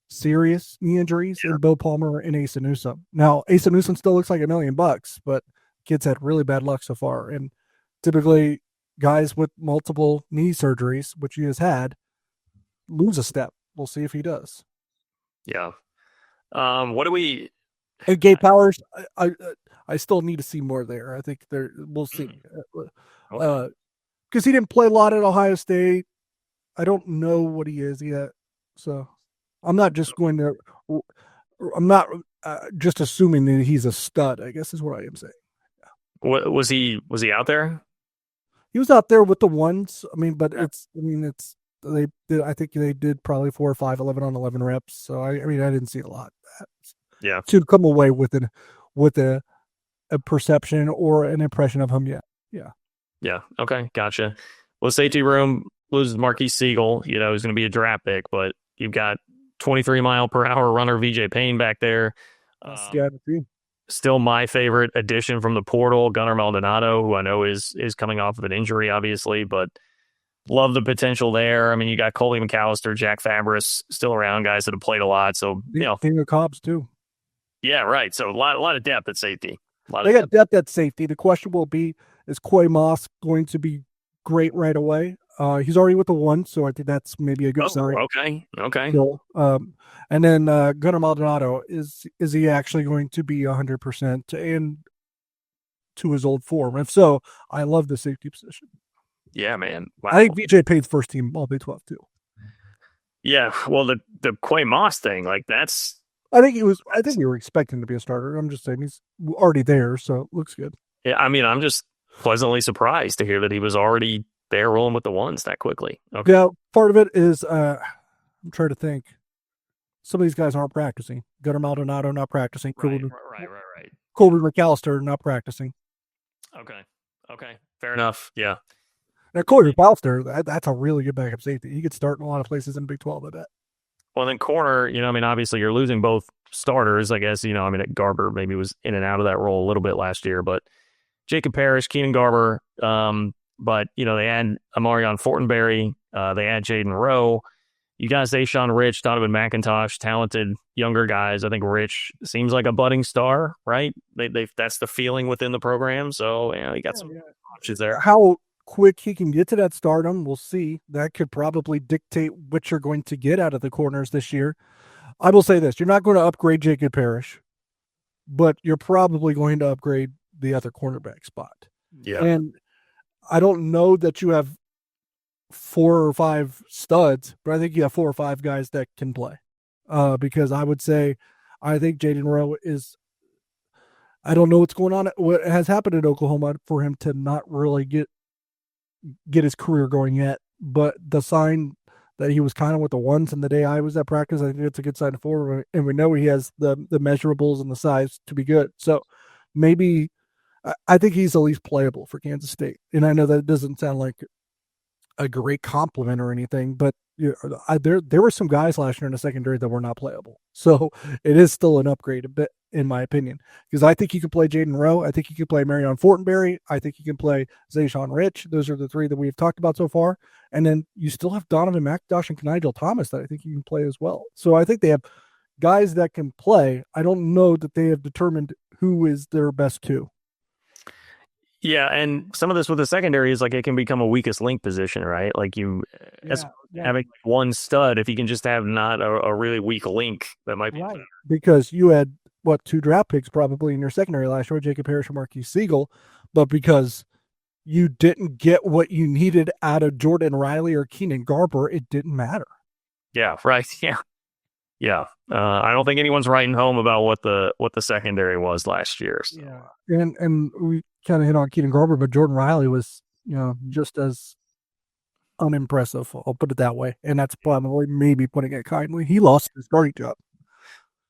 serious knee injuries in Bo Palmer and Asa Newsom. Now, Asa Newsom still looks like $1 million, but kid's had really bad luck so far. And typically, guys with multiple knee surgeries, which he has had, lose a step. We'll see if he does. Yeah. What do we? And Gabe Powers, I still need to see more there. I think we'll see. Because he didn't play a lot at Ohio State. I don't know what he is yet. So I'm not just going to – I'm not just assuming that he's a stud, I guess is what I am saying. What was he out there? He was out there with the ones. I mean, but they did. I think they did probably 4 or 5, 11 on 11 reps. So I didn't see a lot of that. Yeah. To come away with a perception or an impression of him yet. Yeah. Yeah. Okay. Gotcha. Well, safety room loses Marquise Siegel. He's going to be a draft pick, but you've got 23-mile-per-hour runner VJ Payne back there. Still my favorite addition from the portal, Gunnar Maldonado, who I know is coming off of an injury, obviously, but love the potential there. I mean, you got Coley McAllister, Jack Fabris still around, guys that have played a lot. So, King of Cobbs, too. Yeah, right. So a lot of depth at safety. They got depth at safety. The question will be, is Coy Moss going to be great right away? He's already with the one, so I think that's maybe a good sign. Okay. Still, and then Gunnar Maldonado, is he actually going to be 100% and to his old form? If so, I love the safety position. Yeah, man. Wow. I think VJ Payne's first team all Big 12 too. Yeah, well, the Coy Moss thing, like that's. I think you were expecting to be a starter. I'm just saying he's already there, so it looks good. Yeah, I mean, I'm just pleasantly surprised to hear that he was already there rolling with the ones that quickly. Okay. Yeah, part of it is I'm trying to think. Some of these guys aren't practicing. Gunnar Maldonado not practicing. Right. Colby McAllister not practicing. Okay. Fair enough. Yeah. Now, Colby McAllister, that's a really good backup safety. He could start in a lot of places in Big 12, I bet. Well, then corner, obviously you're losing both starters, I guess. Garber maybe was in and out of that role a little bit last year, but Jacob Parrish, Keenan Garber, but, they add Amarion Fortenberry, they add Jaden Rowe. You guys, Ashawn Rich, Donovan McIntosh, talented younger guys. I think Rich seems like a budding star, right? That's the feeling within the program. So, you got some options there. How quick he can get to that stardom, we'll see. That could probably dictate what you're going to get out of the corners this year. I will say this. You're not going to upgrade Jacob Parrish, but you're probably going to upgrade the other cornerback spot. Yeah. And I don't know that you have 4 or 5 studs, but I think you have 4 or 5 guys that can play. Because I would say, I think Jaden Rowe is, I don't know what's going on, what has happened in Oklahoma for him to not really get his career going yet. But the sign that he was kind of with the ones in the day I was at practice, I think it's a good sign forward. And we know he has the measurables and the size to be good. So maybe I think he's at least playable for Kansas State. And I know that doesn't sound like a great compliment or anything, but there were some guys last year in the secondary that were not playable. So it is still an upgrade a bit, in my opinion, because I think you can play Jaden Rowe. I think you can play Marion Fortenberry. I think you can play Zayshawn Rich. Those are the 3 that we've talked about so far. And then you still have Donovan McIntosh and Nigel Thomas that I think you can play as well. So I think they have guys that can play. I don't know that they have determined who is their best 2. Yeah, and some of this with the secondary is like it can become a weakest link position, right? Like having one stud, if you can just have not a really weak link, that might be better. Because you had, 2 draft picks probably in your secondary last year, Jacob Parrish and Marquise Siegel, but because you didn't get what you needed out of Jordan Riley or Keenan Garber, it didn't matter. Yeah, right. Yeah. I don't think anyone's writing home about what the secondary was last year. So. Yeah, and we kind of hit on Keenan Garber, but Jordan Riley was, just as unimpressive. I'll put it that way, and that's probably maybe putting it kindly. He lost his starting job.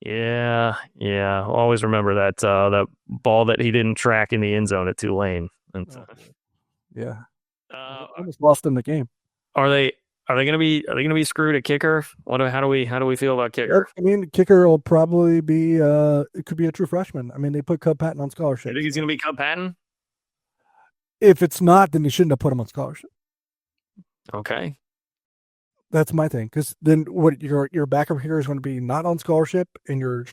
Yeah. I'll always remember that ball that he didn't track in the end zone at Tulane. Almost lost in the game. Are they going to be screwed at kicker? How do we feel about kicker? I mean, kicker will probably be it could be a true freshman. I mean, they put Cub Patton on scholarship. You think he's going to be Cub Patton? If it's not, then you shouldn't have put him on scholarship. Okay. That's my thing. Because then what your backup kicker is going to be not on scholarship, and your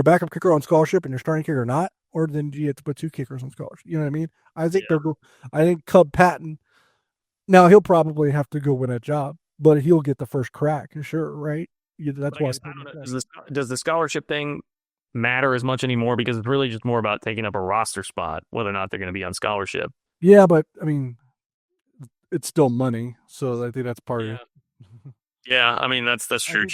backup kicker on scholarship, and your starting kicker not, or then you have to put 2 kickers on scholarship. You know what I mean? I think Cub Patton. Now he'll probably have to go win a job, but he'll get the first crack, sure, right? That's why. I don't know, does the scholarship thing matter as much anymore, because it's really just more about taking up a roster spot, whether or not they're going to be on scholarship. Yeah, but I mean, it's still money, so I think that's part of it. Yeah, I mean that's true.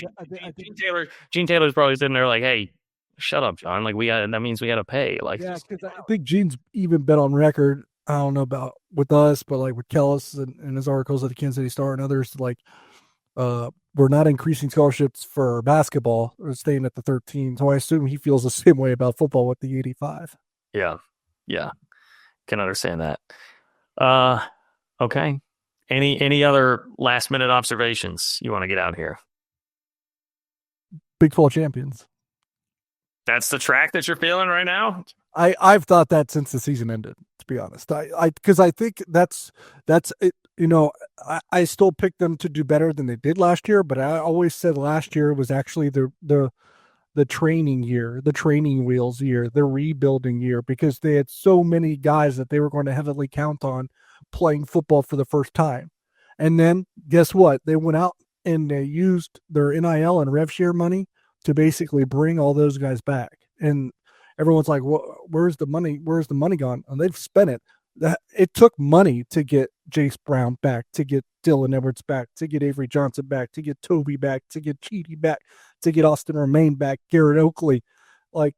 Gene Taylor's probably sitting there like, "Hey, shut up, John. Like that means we got to pay." Like, yeah, because I think Gene's even been on record. I don't know about with us, but like with Kellis and his articles at the Kansas City Star and others, like we're not increasing scholarships for basketball. We're staying at the 13. So I assume he feels the same way about football with the 85. Yeah, can understand that. Okay. Any other last minute observations you want to get out here? Big 12 champions. That's the track that you're feeling right now? I've thought that since the season ended, to be honest. Because I think that's it. You know, I still pick them to do better than they did last year, but I always said last year was actually the training year, the training wheels year, the rebuilding year, because they had so many guys that they were going to heavily count on playing football for the first time. And then guess what? They went out and they used their NIL and rev share money to basically bring all those guys back. And everyone's like, well, where's the money? Where's the money gone? And they've spent it. It took money to get Jace Brown back, to get Dylan Edwards back, to get Avery Johnson back, to get Toby back, to get Cheedy back, to get Austin Romaine back, Garrett Oakley, like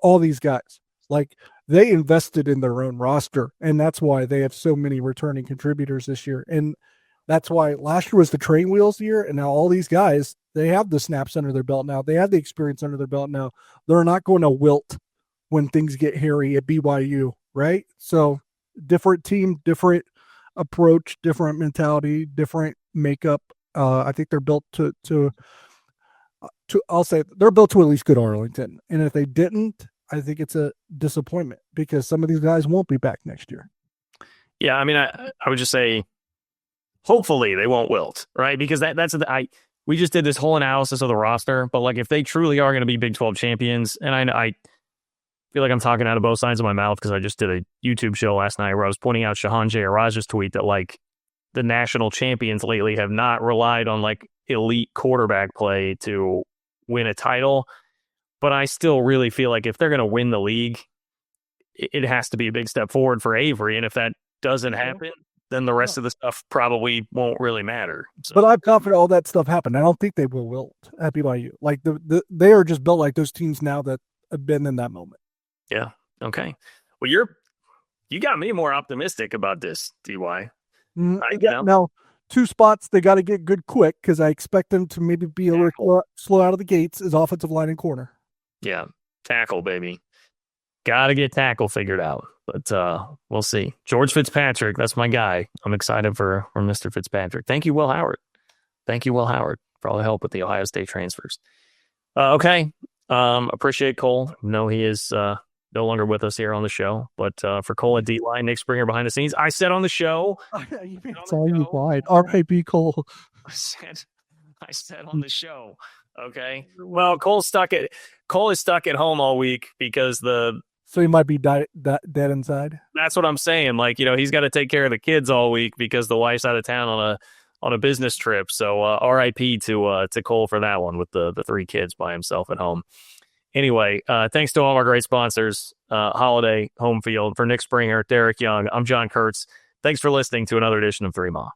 all these guys. Like they invested in their own roster, and that's why they have so many returning contributors this year. And that's why last year was the train wheels year, and now all these guys, they have the snaps under their belt now. They have the experience under their belt now. They're not going to wilt when things get hairy at BYU, right? So different team, different approach, different mentality, different makeup. I think they're built to I'll say they're built to at least good Arlington. And if they didn't, I think it's a disappointment because some of these guys won't be back next year. Yeah, I mean, I would just say, hopefully they won't wilt, right? Because we just did this whole analysis of the roster, but like if they truly are going to be Big 12 champions, and I feel like I'm talking out of both sides of my mouth because I just did a YouTube show last night where I was pointing out Shahan Jayaraj's tweet that like the national champions lately have not relied on like elite quarterback play to win a title. But I still really feel like if they're going to win the league, it has to be a big step forward for Avery. And if that doesn't happen, then the rest of the stuff probably won't really matter. So. But I'm confident all that stuff happened. I don't think they will wilt at BYU. Like they are just built like those teams now that have been in that moment. Yeah. Okay. Well, you got me more optimistic about this, DY. Now, 2 spots they got to get good quick because I expect them to maybe be a little slow out of the gates is offensive line and corner. Yeah, tackle, baby. Got to get tackle figured out. But we'll see. George Fitzpatrick, that's my guy. I'm excited for Mr. Fitzpatrick. Thank you, Will Howard. Thank you, Will Howard, for all the help with the Ohio State transfers. Okay. Appreciate Cole. No, he is no longer with us here on the show. But for Cole and D-Line, Nick Springer behind the scenes, I said on the show. That's all you lied. R.I.P. Cole. I said on the show. Okay. Well, Cole is stuck at home all week because so he might be dead inside. That's what I'm saying. Like, he's got to take care of the kids all week because the wife's out of town on a business trip. So R.I.P. to Cole for that one with the 3 kids by himself at home. Anyway, thanks to all our great sponsors, Holiday, Home Field. For Nick Springer, Derek Young, I'm John Kurtz. Thanks for listening to another edition of 3 Ma.